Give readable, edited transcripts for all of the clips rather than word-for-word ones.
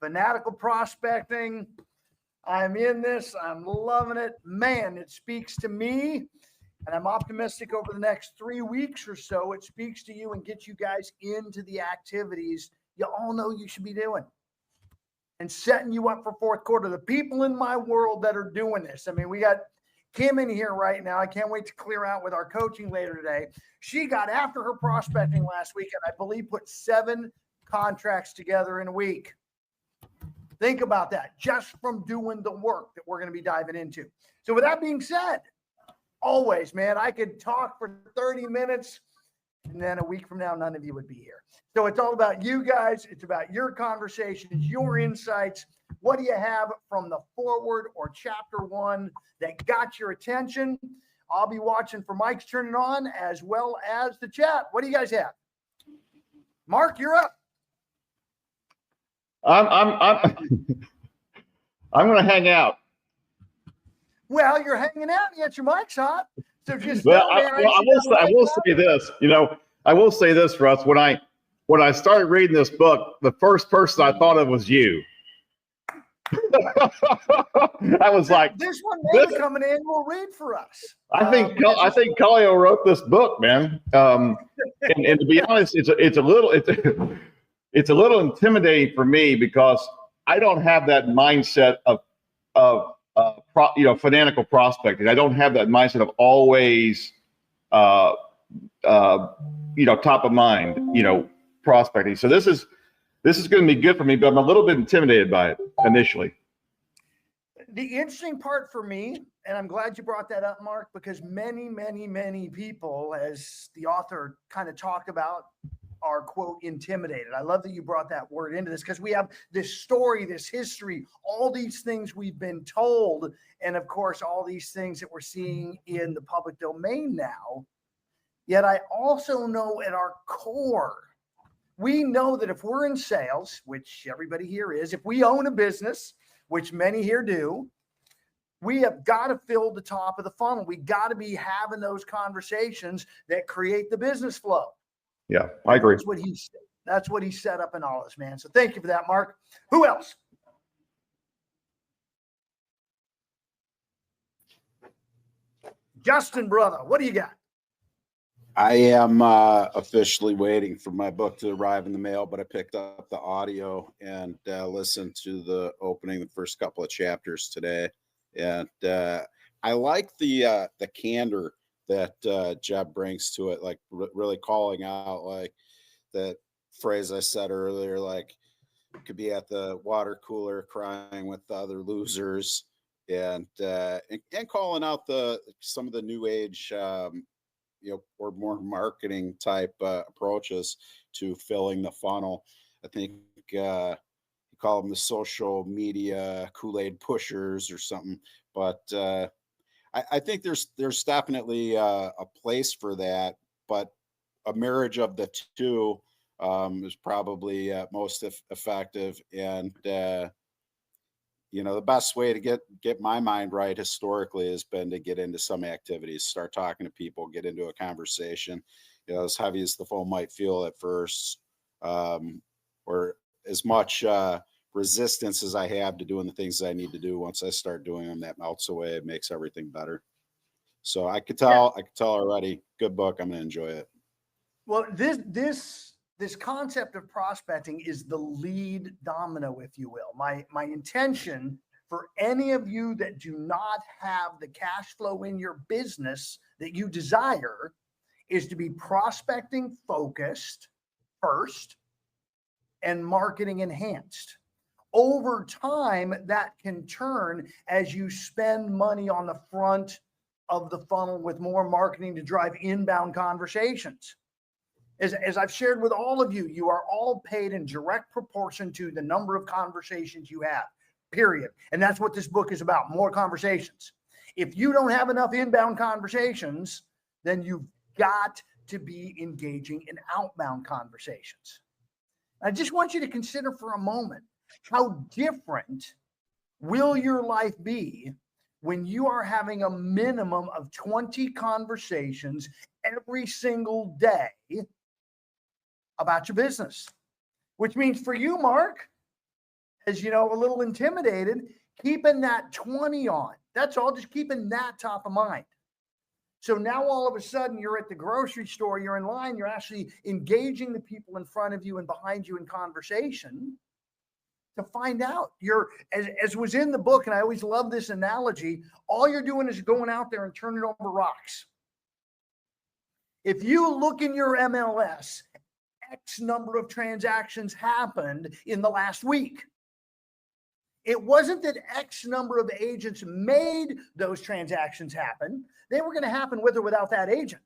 Fanatical prospecting. I'm in this. I'm loving it. Man, it speaks to me. And I'm optimistic over the next 3 weeks or so, it speaks to you and gets you guys into the activities you all know you should be doing and setting you up for fourth quarter. The people in my world that are doing this. I mean, we got Kim in here right now. I can't wait to clear out with our coaching later today. She got after her prospecting last week and I believe put 7 contracts together in a week. Think about that just from doing the work that we're going to be diving into. So with that being said, always, man, I could talk for 30 minutes and then a week from now, none of you would be here. So it's all about you guys. It's about your conversations, your insights. What do you have from the forward or chapter 1 that got your attention? I'll be watching for Mike's turning on as well as the chat. What do you guys have? Mark, you're up. I'm going to hang out. Well, you're hanging out and yet your mic's hot. So just I will say this. I will say this, Russ. When I started reading this book, the first person I thought of was you. I was like, this one may become an annual read for us. I think Kallio wrote this book, man. And to be honest, it's a little intimidating for me because I don't have that mindset of fanatical prospecting. I don't have that mindset of always, top of mind, prospecting. So this is going to be good for me, but I'm a little bit intimidated by it initially. The interesting part for me, and I'm glad you brought that up, Mark, because many, many, many people, as the author kind of talked about, are, quote, intimidated. I love that you brought that word into this because we have this story, this history, all these things we've been told, and of course, all these things that we're seeing in the public domain now. Yet I also know at our core, we know that if we're in sales, which everybody here is, if we own a business, which many here do, we have got to fill the top of the funnel. We got to be having those conversations that create the business flow. Yeah, I agree. That's what he set up in all this, man. So thank you for that, Mark. Who else? Justin, brother, what do you got? I am officially waiting for my book to arrive in the mail, but I picked up the audio and listened to the opening, the first couple of chapters today. And I like the candor that Jeb brings to it, like really calling out, like that phrase I said earlier, like could be at the water cooler crying with the other losers, and calling out some of the new age, or more marketing type approaches to filling the funnel. I think you call them the social media Kool-Aid pushers or something, but I think there's definitely a place for that, but a marriage of the two is probably most effective. And the best way to get my mind right historically has been to get into some activities, start talking to people, get into a conversation. As heavy as the phone might feel at first, or as much resistance as I have to doing the things I need to do, once I start doing them, that melts away. It makes everything better. So I could tell already. Good book. I'm going to enjoy it. Well, this concept of prospecting is the lead domino, if you will. My intention for any of you that do not have the cash flow in your business that you desire is to be prospecting focused first and marketing enhanced. Over time, that can turn as you spend money on the front of the funnel with more marketing to drive inbound conversations. As I've shared with all of you, you are all paid in direct proportion to the number of conversations you have, period. And that's what this book is about, more conversations. If you don't have enough inbound conversations, then you've got to be engaging in outbound conversations. I just want you to consider for a moment, how different will your life be when you are having a minimum of 20 conversations every single day about your business? Which means for you, Mark, as you know, a little intimidated, keeping that 20 on. That's all, just keeping that top of mind. So now all of a sudden you're at the grocery store, you're in line, you're actually engaging the people in front of you and behind you in conversation to find out. You're, as was in the book, and I always love this analogy, all you're doing is going out there and turning over rocks. If you look in your MLS, X number of transactions happened in the last week. It wasn't that X number of agents made those transactions happen. They were going to happen with or without that agent.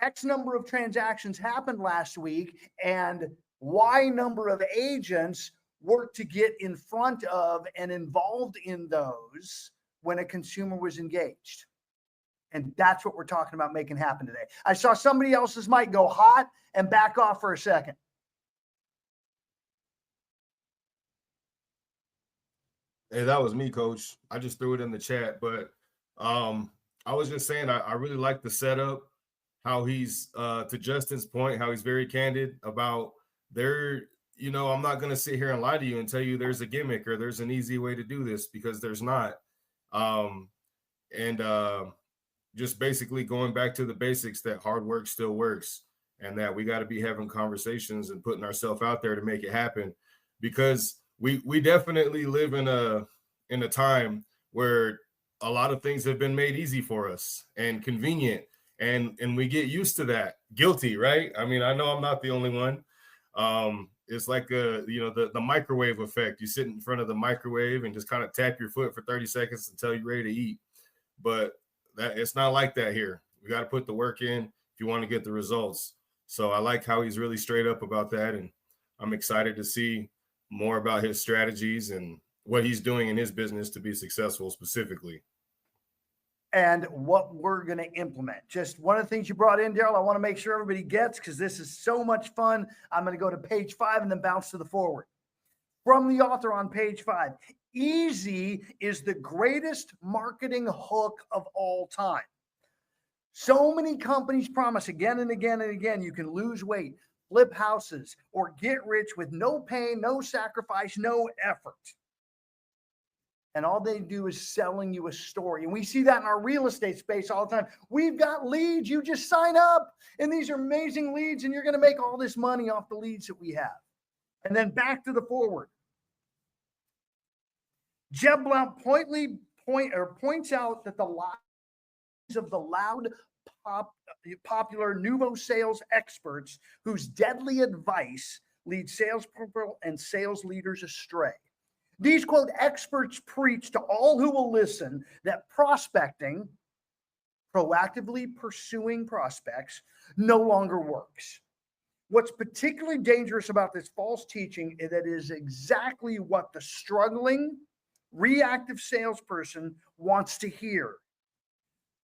X number of transactions happened last week, and Y number of agents worked to get in front of and involved in those when a consumer was engaged. And that's what we're talking about making happen today. I saw somebody else's mic go hot and back off for a second. Hey, that was me, Coach. I just threw it in the chat, but I was just saying I really like the setup, how he's to Justin's point, how he's very candid about I'm not going to sit here and lie to you and tell you there's a gimmick or there's an easy way to do this, because there's not. Just basically going back to the basics, that hard work still works, and that we got to be having conversations and putting ourselves out there to make it happen, because we definitely live in a time where a lot of things have been made easy for us and convenient, and we get used to that. Guilty, right? I mean, I know I'm not the only one. It's like the microwave effect. You sit in front of the microwave and just kind of tap your foot for 30 seconds until you're ready to eat. But it's not like that here. We got to put the work in if you want to get the results. So I like how he's really straight up about that, and I'm excited to see more about his strategies and what he's doing in his business to be successful specifically. And what we're going to implement. Just one of the things you brought in, Daryl, I want to make sure everybody gets, because this is so much fun. I'm going to go to page 5 and then bounce to the forward. From the author on page 5, easy is the greatest marketing hook of all time. So many companies promise again and again and again, you can lose weight, flip houses, or get rich with no pain, no sacrifice, no effort. And all they do is selling you a story. And we see that in our real estate space all the time. We've got leads. You just sign up, and these are amazing leads, and you're going to make all this money off the leads that we have. And then back to the forward. Jeb Blount points out that the lies of the loud, popular nouveau sales experts whose deadly advice leads salespeople and sales leaders astray. These, quote, experts preach to all who will listen that prospecting, proactively pursuing prospects, no longer works. What's particularly dangerous about this false teaching is that it is exactly what the struggling, reactive salesperson wants to hear.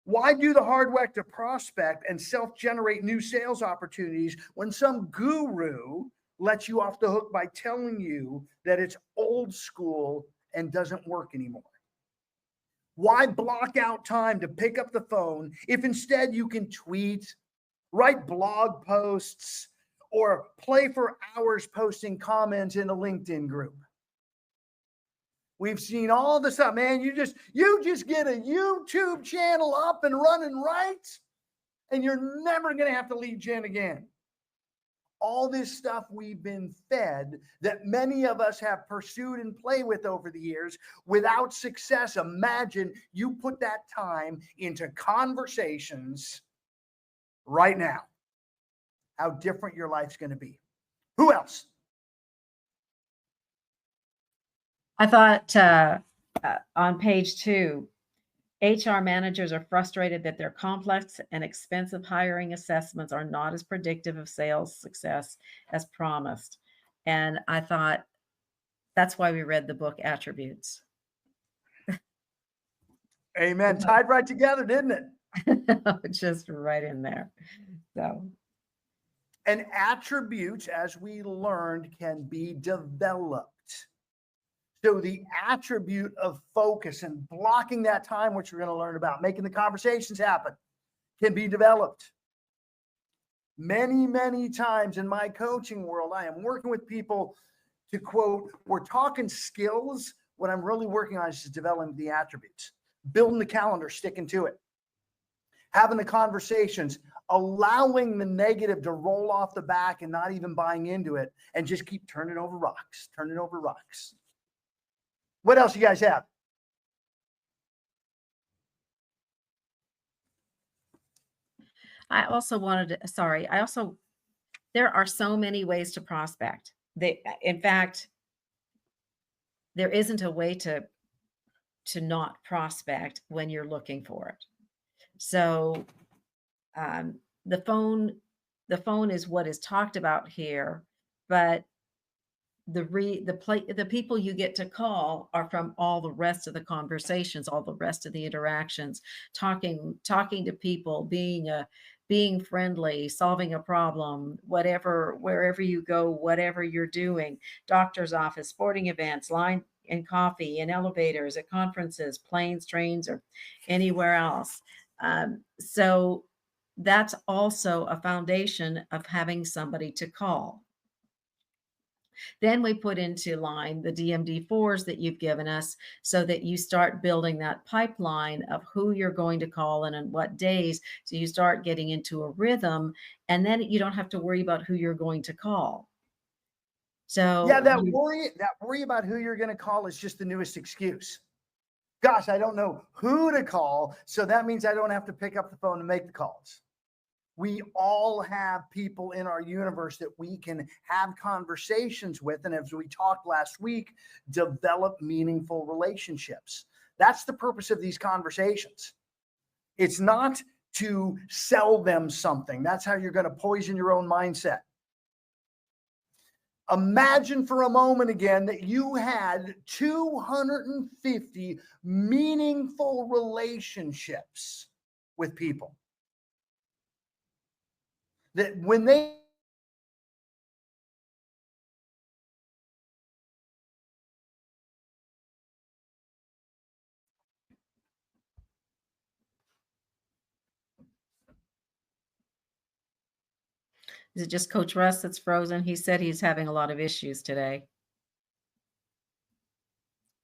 Why do the hard work to prospect and self-generate new sales opportunities when some guru lets you off the hook by telling you that it's old school and doesn't work anymore? Why block out time to pick up the phone if instead you can tweet, write blog posts, or play for hours posting comments in a LinkedIn group? We've seen all this stuff, man. You just get a YouTube channel up and running right, and you're never going to have to lead gen again. All this stuff we've been fed that many of us have pursued and played with over the years without success. Imagine you put that time into conversations right now. How different your life's going to be. Who else? I thought on page 2, HR managers are frustrated that their complex and expensive hiring assessments are not as predictive of sales success as promised. And I thought that's why we read the book Attributes. Amen. Tied right together, didn't it? Just right in there. So, and attributes, as we learned, can be developed. So the attribute of focus and blocking that time, which we're going to learn about, making the conversations happen, can be developed. Many, many times in my coaching world, I am working with people To quote, we're talking skills. What I'm really working on is just developing the attributes, building the calendar, sticking to it, having the conversations, allowing the negative to roll off the back and not even buying into it, and just keep turning over rocks, turning over rocks. What else you guys have? I also wanted to, sorry, there are so many ways to prospect. In fact, there isn't a way to not prospect when you're looking for it. So the phone is what is talked about here, but the people you get to call are from all the rest of the conversations, all the rest of the interactions, talking to people, being friendly, solving a problem, whatever, wherever you go, whatever you're doing, doctor's office, sporting events, line and coffee, in elevators, at conferences, planes, trains, or anywhere else. So that's also a foundation of having somebody to call. Then we put into line the DMD4s that you've given us so that you start building that pipeline of who you're going to call and on what days. So you start getting into a rhythm, and then you don't have to worry about who you're going to call. So yeah, that worry about who you're going to call is just the newest excuse. Gosh, I don't know who to call, so that means I don't have to pick up the phone and make the calls. We all have people in our universe that we can have conversations with. And as we talked last week, develop meaningful relationships. That's the purpose of these conversations. It's not to sell them something. That's how you're going to poison your own mindset. Imagine for a moment again that you had 250 meaningful relationships with people. That when they is it just Coach Russ that's frozen? He said he's having a lot of issues today.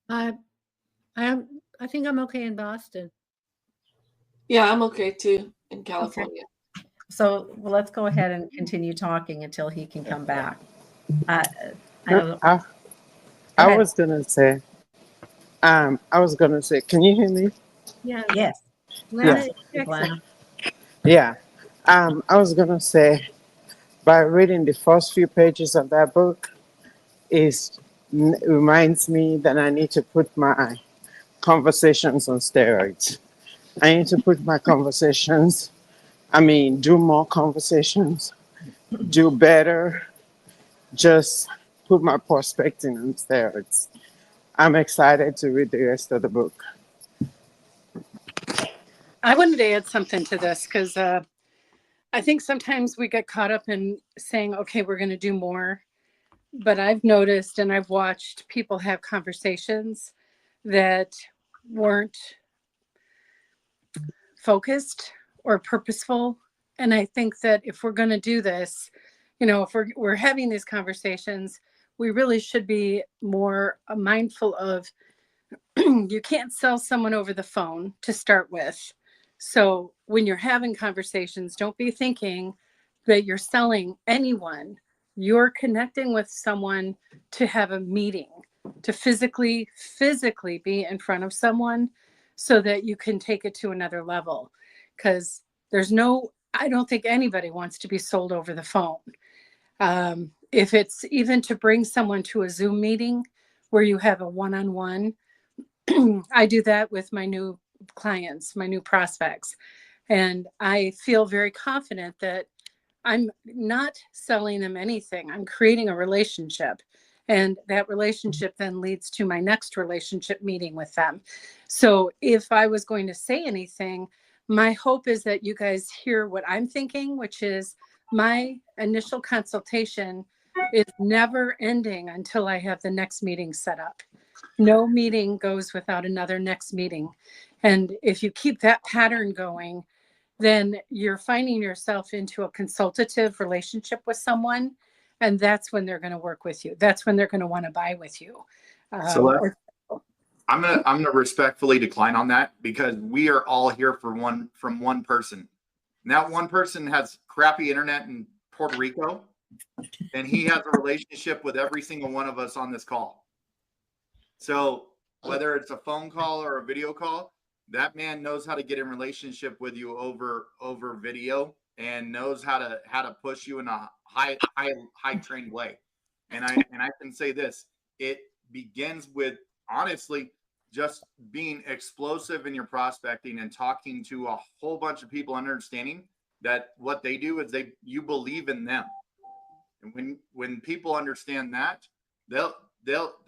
I think I'm okay in Boston. Yeah, I'm okay too in California. Okay. So let's go ahead and continue talking until he can come back. I was gonna say, can you hear me? Yeah. Yes. Yeah. I was gonna say, by reading the first few pages of that book, reminds me that I need to put my conversations on steroids. I need to put my conversations, do more conversations, do better, just put my prospecting on steroids. I'm excited to read the rest of the book. I wanted to add something to this because I think sometimes we get caught up in saying, okay, we're going to do more. But I've noticed and I've watched people have conversations that weren't focused or purposeful. And I think that if we're going to do this, if we're having these conversations, we really should be more mindful of you can't sell someone over the phone to start with. So when you're having conversations, don't be thinking that you're selling anyone. You're connecting with someone to have a meeting, to physically be in front of someone so that you can take it to another level. Because I don't think anybody wants to be sold over the phone. If it's even to bring someone to a Zoom meeting where you have a one-on-one, I do that with my new clients, my new prospects. And I feel very confident that I'm not selling them anything. I'm creating a relationship. And that relationship then leads to my next relationship meeting with them. So if I was going to say anything, my hope is that you guys hear what I'm thinking, which is my initial consultation is never ending until I have the next meeting set up. No meeting goes without another next meeting. And if you keep that pattern going, then you're finding yourself into a consultative relationship with someone. And that's when they're going to work with you. That's when they're going to want to buy with you. So I'm gonna respectfully decline on that, because we are all here from one person. And that one person has crappy internet in Puerto Rico, and he has a relationship with every single one of us on this call. So whether it's a phone call or a video call, that man knows how to get in relationship with you over video, and knows how to push you in a high trained way. And I can say this: it begins with, honestly, just being explosive in your prospecting and talking to a whole bunch of people, understanding that what they do is you believe in them. And when people understand that, they'll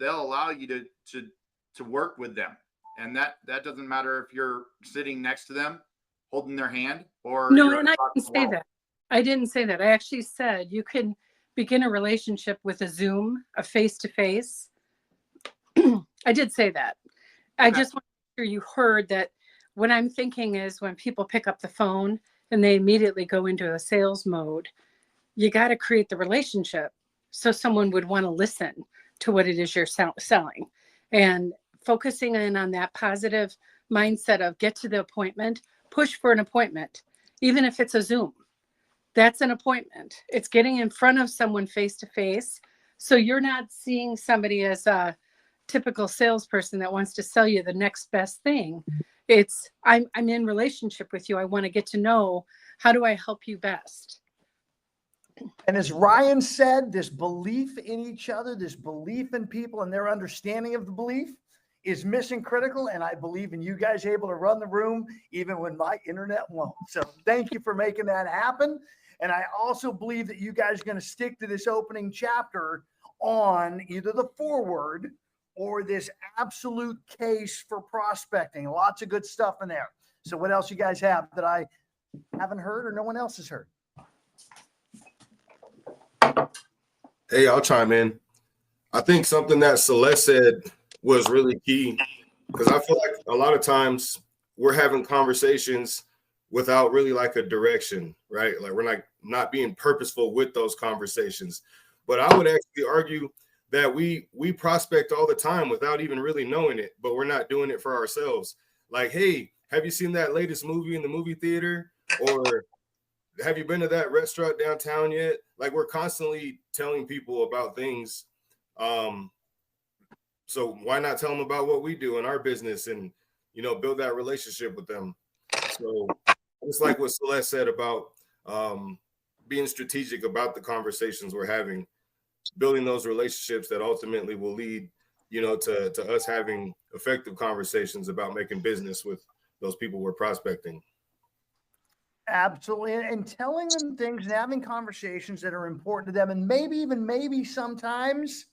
allow you to work with them. And that doesn't matter if you're sitting next to them holding their hand, or no, and I didn't say that. I didn't say that. I actually said you can begin a relationship with a Zoom, a face-to-face. I did say that. I just want to make sure you heard that. What I'm thinking is, when people pick up the phone and they immediately go into a sales mode, you got to create the relationship so someone would want to listen to what it is you're selling. And focusing in on that positive mindset of get to the appointment, push for an appointment, even if it's a Zoom. That's an appointment. It's getting in front of someone face to face. So you're not seeing somebody as a typical salesperson that wants to sell you the next best thing. It's I'm in relationship with you. I want to get to know, how do I help you best? And as Ryan said, this belief in each other, this belief in people and their understanding of the belief is mission critical. And I believe in you guys able to run the room even when my internet won't. So thank you for making that happen. And I also believe that you guys are going to stick to this opening chapter on either the forward or this absolute case for prospecting. Lots of good stuff in there. So what else you guys have that I haven't heard or no one else has heard? Hey, I'll chime in. I think something that Celeste said was really key, because I feel like a lot of times we're having conversations without really like a direction, right? Like we're not being purposeful with those conversations. But I would actually argue that we prospect all the time without even really knowing it, but we're not doing it for ourselves. Like, hey, have you seen that latest movie in the movie theater? Or have you been to that restaurant downtown yet? Like, we're constantly telling people about things. So why not tell them about what we do in our business and, build that relationship with them? So it's like what Celeste said about being strategic about the conversations we're having, building those relationships that ultimately will lead, to us having effective conversations about making business with those people we're prospecting. Absolutely. And telling them things and having conversations that are important to them. And maybe sometimes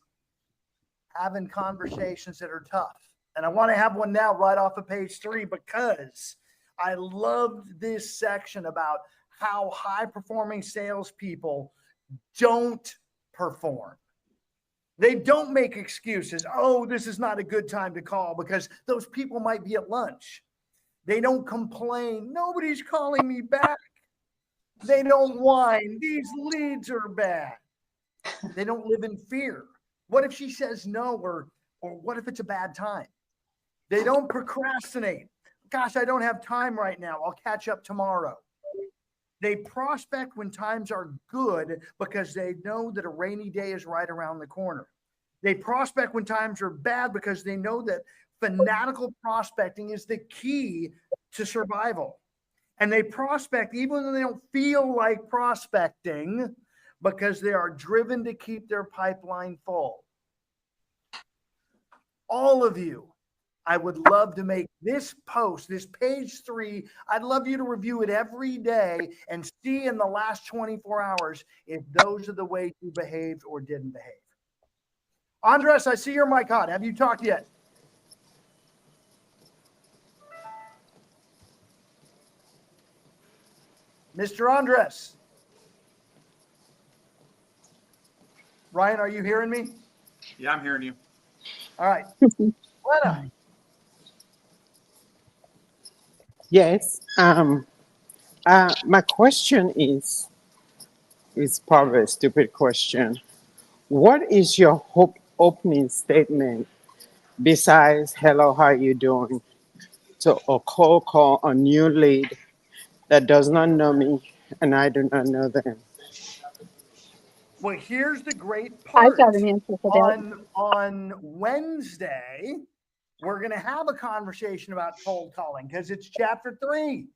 having conversations that are tough. And I want to have one now right off of page 3, because I loved this section about how high performing salespeople don't perform. They don't make excuses. Oh, this is not a good time to call, because those people might be at lunch. They don't complain. Nobody's calling me back. They don't whine. These leads are bad. They don't live in fear. What if she says no, or what if it's a bad time? They don't procrastinate. Gosh, I don't have time right now. I'll catch up tomorrow. They prospect when times are good, because they know that a rainy day is right around the corner. They prospect when times are bad, because they know that fanatical prospecting is the key to survival. And they prospect even when they don't feel like prospecting, because they are driven to keep their pipeline full. All of you, I would love to make this post, this page 3, I'd love you to review it every day and see in the last 24 hours if those are the ways you behaved or didn't behave. Andres, I see your mic hot. Have you talked yet? Mr. Andres. Ryan, are you hearing me? Yeah, I'm hearing you. All right. Lena. Yes. My question is probably a stupid question. What is your opening statement besides "Hello, how you doing" to a cold call a new lead that does not know me and I do not know them? Well, here's the great I've part. got an answer for that. On Wednesday, we're going to have a conversation about cold calling because it's chapter 3. In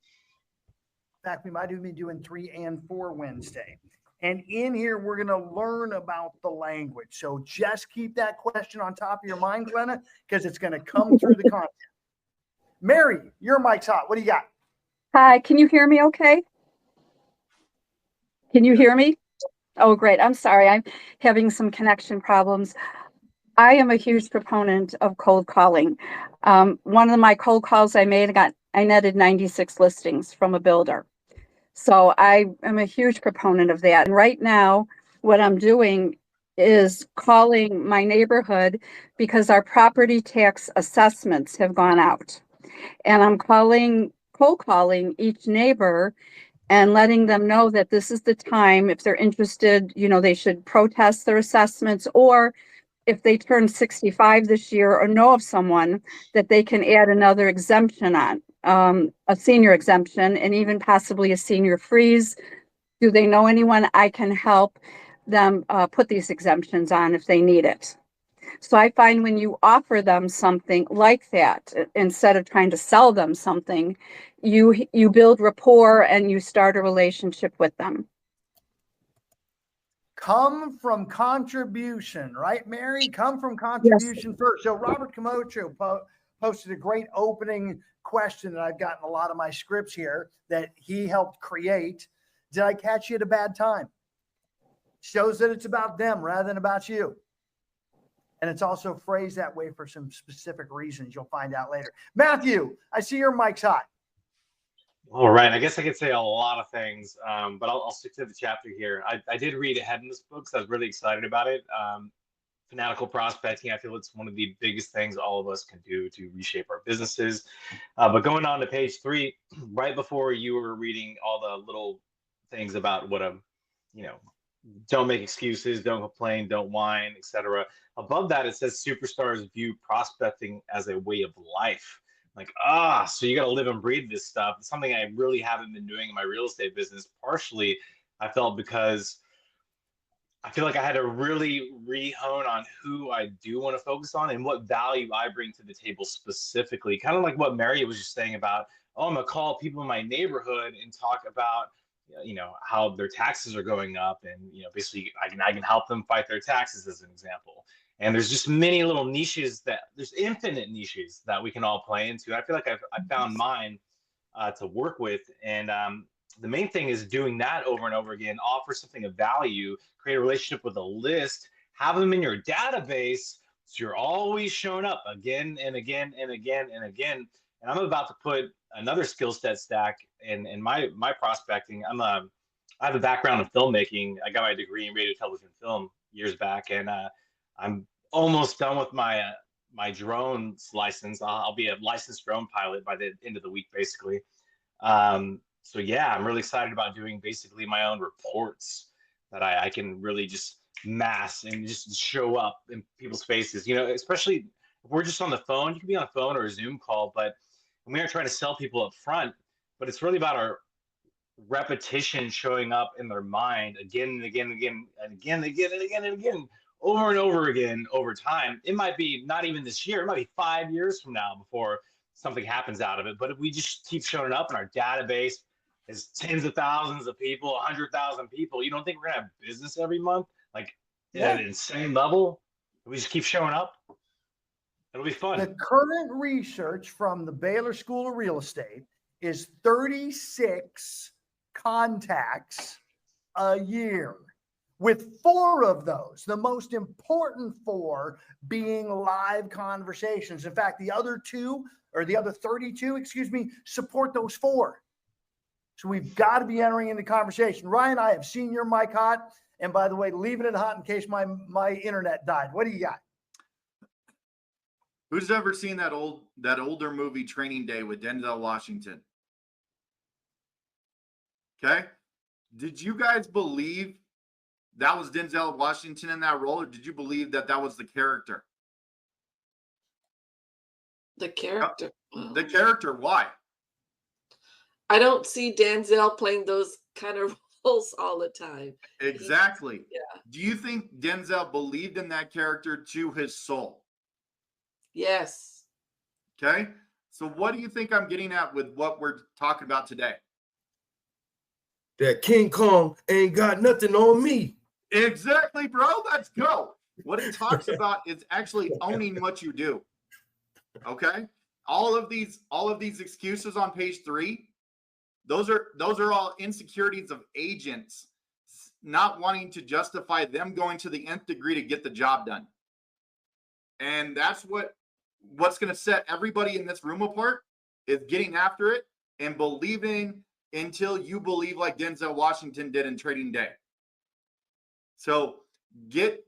fact, we might even be doing 3 and 4 Wednesday. And in here, we're going to learn about the language. So just keep that question on top of your mind, Glenna, because it's going to come through the content. Mary, your mic's hot. What do you got? Hi, can you hear me okay? Can you hear me? Oh, great. I'm sorry. I'm having some connection problems. I am a huge proponent of cold calling. One of my cold calls I made, I netted 96 listings from a builder. So I am a huge proponent of that. And right now, what I'm doing is calling my neighborhood because our property tax assessments have gone out. And I'm cold calling each neighbor and letting them know that this is the time, if they're interested, they should protest their assessments, or if they turn 65 this year or know of someone that they can add another exemption on, a senior exemption and even possibly a senior freeze. Do they know anyone I can help them put these exemptions on if they need it? So I find when you offer them something like that, instead of trying to sell them something, you build rapport and you start a relationship with them. Come from contribution, right, Mary? Come from Yes. contribution first. So Robert Camacho posted a great opening question that I've gotten a lot of my scripts here that he helped create. Did I catch you at a bad time? Shows that it's about them rather than about you. And it's also phrased that way for some specific reasons you'll find out later. Matthew, I see your mic's hot. All right. I guess I could say a lot of things, but I'll stick to the chapter here. I did read ahead in this book, so I was really excited about it. Fanatical prospecting, I feel it's one of the biggest things all of us can do to reshape our businesses. But going on to page 3, right before you were reading all the little things about what don't make excuses, don't complain, don't whine, etc. Above that, it says superstars view prospecting as a way of life. Like, so you got to live and breathe this stuff. It's something I really haven't been doing in my real estate business. Partially, I felt because I feel like I had to really re-hone on who I do want to focus on and what value I bring to the table specifically. Kind of like what Mary was just saying about, I'm gonna call people in my neighborhood and talk about, how their taxes are going up, and basically I can help them fight their taxes as an example. And there's just many little niches there's infinite niches that we can all play into. I feel like I found mine to work with, and the main thing is doing that over and over again. Offer something of value, create a relationship with a list, have them in your database so you're always showing up again and again and again and again. And I'm about to put another skill set stack in my prospecting. I have a background in filmmaking. I got my degree in radio, television, film years back, and I'm almost done with my drones license. I'll be a licensed drone pilot by the end of the week, basically. So yeah, I'm really excited about doing basically my own reports that I can really just mass and just show up in people's faces. Especially if we're just on the phone. You can be on a phone or a Zoom call, but we aren't trying to sell people up front. But it's really about our repetition showing up in their mind again and again and again and again and again and again and again, over and over again over time. It might be not even this year. It might be 5 years from now before something happens out of it. But if we just keep showing up in our database is tens of thousands of people, 100,000 people, you don't think we're gonna have business every month, like at an insane level? We just keep showing up. It'll be fun. The current research from the Baylor School of Real Estate is 36 contacts a year, with 4 of those, the most important 4, being live conversations. In fact, the other 32, support those 4. So we've got to be entering into conversation. Ryan, I have seen your mic hot. And by the way, leaving it hot in case my internet died. What do you got? Who's ever seen that older movie Training Day with Denzel Washington? Okay. Did you guys believe that was Denzel Washington in that role, or did you believe that that was the character? The character. The character, why? I don't see Denzel playing those kind of roles all the time. Exactly. Yeah. Do you think Denzel believed in that character to his soul? Yes. Okay. So what do you think I'm getting at with what we're talking about today? That King Kong ain't got nothing on me. Exactly, bro. Let's go. What it talks about is actually owning what you do. Okay. All of these excuses on page 3, those are all insecurities of agents not wanting to justify them going to the nth degree to get the job done. And that's what's going to set everybody in this room apart, is getting after it and believing until you believe like Denzel Washington did in Trading Day. So get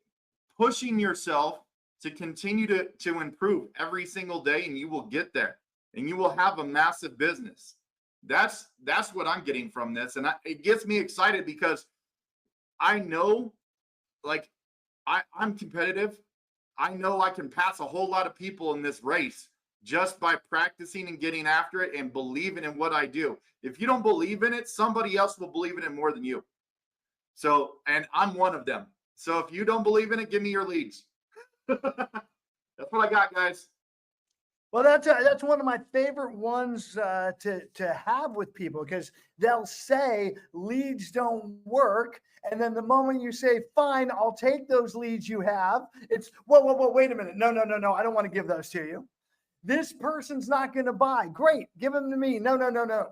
pushing yourself to continue to improve every single day, and you will get there, and you will have a massive business. That's what I'm getting from this. And it gets me excited because I know, like, I'm competitive. I know I can pass a whole lot of people in this race just by practicing and getting after it and believing in what I do. If you don't believe in it, somebody else will believe in it more than you. So, and I'm one of them. So if you don't believe in it, give me your leads. That's what I got, guys. Well, that's one of my favorite ones to have with people, because they'll say leads don't work, and then the moment you say, "Fine, I'll take those leads you have," it's whoa, wait a minute, no, I don't want to give those to you. This person's not going to buy. Great, give them to me. No.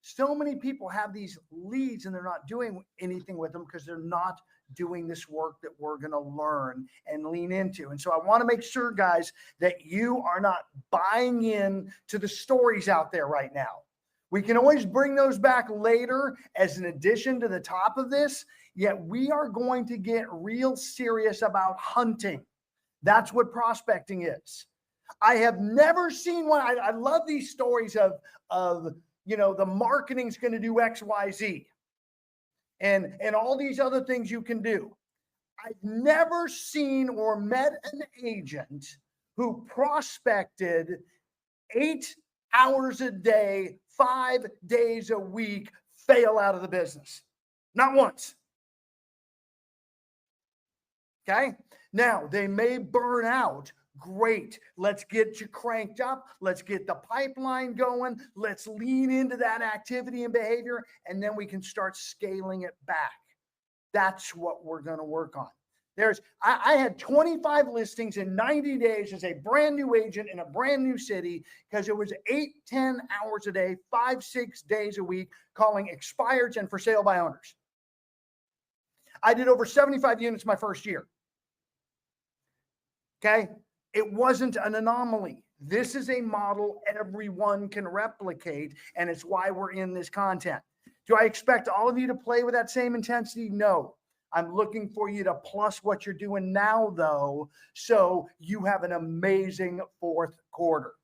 So many people have these leads and they're not doing anything with them because they're not doing this work that we're going to learn and lean into. And so I want to make sure, guys, that you are not buying in to the stories out there right now. We can always bring those back later as an addition to the top of this, yet we are going to get real serious about hunting. That's what prospecting is. I have never seen one. I love these stories of the marketing's going to do X, Y, Z. And all these other things you can do. I've never seen or met an agent who prospected 8 hours a day, 5 days a week, fail out of the business. Not once. Okay? Now, they may burn out. Great. Let's get you cranked up. Let's get the pipeline going. Let's lean into that activity and behavior, and then we can start scaling it back. That's what we're going to work on. I had 25 listings in 90 days as a brand new agent in a brand new city, because it was 8-10 hours a day, 5-6 days a week, calling expireds and for sale by owners. I did over 75 units my first year. Okay? It wasn't an anomaly. This is a model everyone can replicate, and it's why we're in this content. Do I expect all of you to play with that same intensity? No. I'm looking for you to plus what you're doing now, though, so you have an amazing fourth quarter.